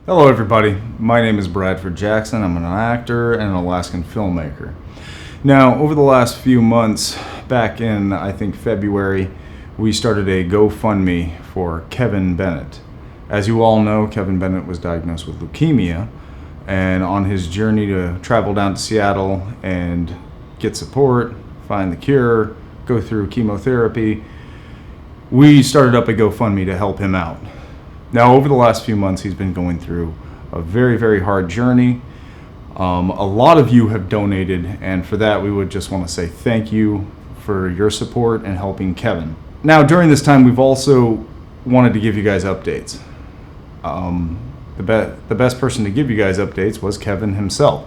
Hello everybody, my name is Bradford Jackson. I'm an actor and an Alaskan filmmaker. Now, over the last few months, back in I think February, we started a GoFundMe for Kevin Bennett. As you all know, Kevin Bennett was diagnosed with leukemia, and on his journey to travel down to Seattle and get support, find the cure, go through chemotherapy, we started up a GoFundMe to help him out. Now, over the last few months, he's been going through a very, very hard journey. A lot of you have donated, and for that, we would just want to say thank you for your support and helping Kevin. Now, during this time, we've also wanted to give you guys updates. The best person to give you guys updates was Kevin himself.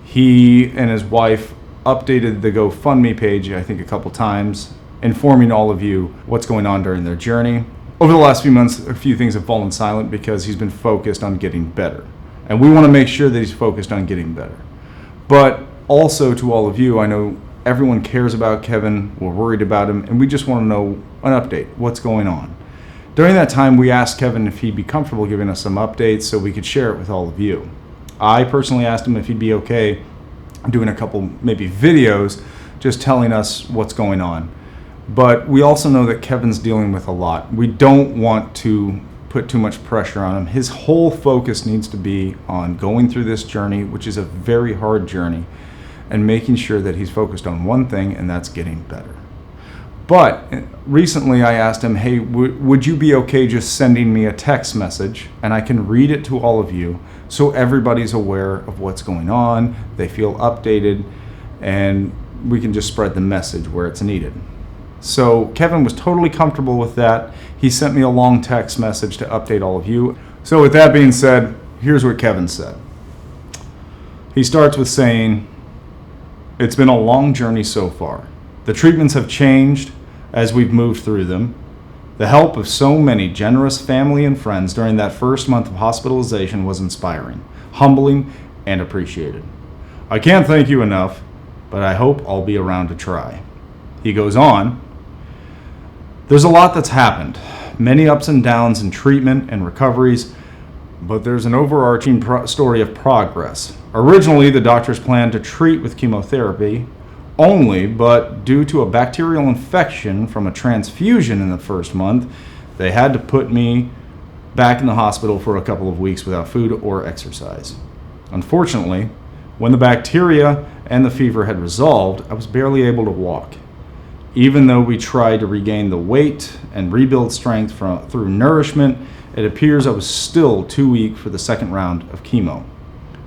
He and his wife updated the GoFundMe page, I think, a couple times, informing all of you what's going on during their journey. Over the last few months, a few things have fallen silent because he's been focused on getting better. And we want to make sure that he's focused on getting better. But also to all of you, I know everyone cares about Kevin, we're worried about him, and we just want to know an update, what's going on. During that time, we asked Kevin if he'd be comfortable giving us some updates so we could share it with all of you. I personally asked him if he'd be okay doing a couple maybe videos just telling us what's going on. But we also know that Kevin's dealing with a lot. We don't want to put too much pressure on him. His whole focus needs to be on going through this journey, which is a very hard journey, and making sure that he's focused on one thing, and that's getting better. But recently I asked him, hey, would you be okay just sending me a text message and I can read it to all of you so everybody's aware of what's going on, they feel updated, and we can just spread the message where it's needed. So Kevin was totally comfortable with that. He sent me a long text message to update all of you. So with that being said, here's what Kevin said. He starts with saying, "It's been a long journey so far. The treatments have changed as we've moved through them. The help of so many generous family and friends during that first month of hospitalization was inspiring, humbling, and appreciated. I can't thank you enough, but I hope I'll be around to try." He goes on, "There's a lot that's happened, many ups and downs in treatment and recoveries, but there's an overarching story of progress. Originally, the doctors planned to treat with chemotherapy only, but due to a bacterial infection from a transfusion in the first month, they had to put me back in the hospital for a couple of weeks without food or exercise. Unfortunately, when the bacteria and the fever had resolved, I was barely able to walk. Even though we tried to regain the weight and rebuild strength through nourishment, it appears I was still too weak for the second round of chemo,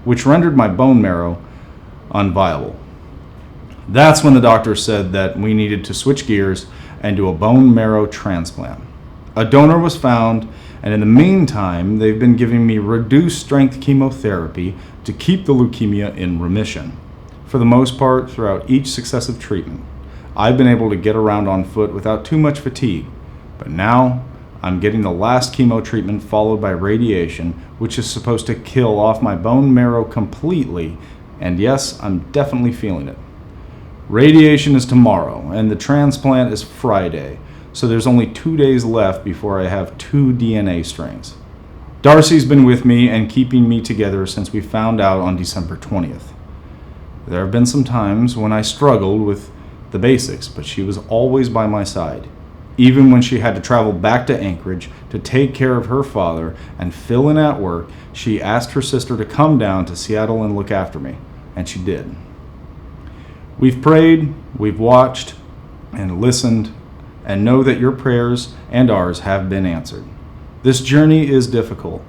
which rendered my bone marrow unviable. That's when the doctor said that we needed to switch gears and do a bone marrow transplant. A donor was found, and in the meantime, they've been giving me reduced strength chemotherapy to keep the leukemia in remission. For the most part, throughout each successive treatment, I've been able to get around on foot without too much fatigue, but now I'm getting the last chemo treatment followed by radiation, which is supposed to kill off my bone marrow completely, and yes, I'm definitely feeling it. Radiation is tomorrow, and the transplant is Friday, so there's only 2 days left before I have 2 DNA strings. Darcy's been with me and keeping me together since we found out on December 20th. There have been some times when I struggled with the basics, but she was always by my side. Even when she had to travel back to Anchorage to take care of her father and fill in at work, she asked her sister to come down to Seattle and look after me, and she did. We've prayed, we've watched, and listened, and know that your prayers and ours have been answered. This journey is difficult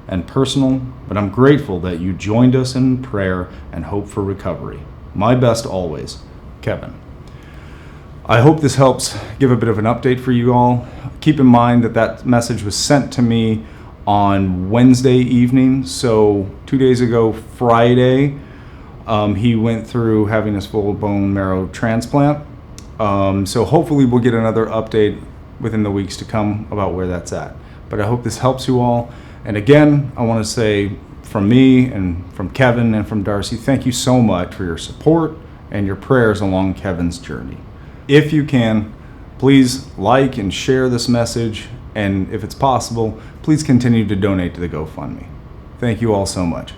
and personal, but I'm grateful that you joined us in prayer and hope for recovery. My best always, Kevin." I hope this helps give a bit of an update for you all. Keep in mind that that message was sent to me on Wednesday evening, so 2 days ago, Friday, he went through having his full bone marrow transplant. So hopefully we'll get another update within the weeks to come about where that's at. But I hope this helps you all. And again, I want to say from me and from Kevin and from Darcy, thank you so much for your support and your prayers along Kevin's journey. If you can, please and share this message, and if it's possible, please continue to donate to the GoFundMe. Thank you all so much.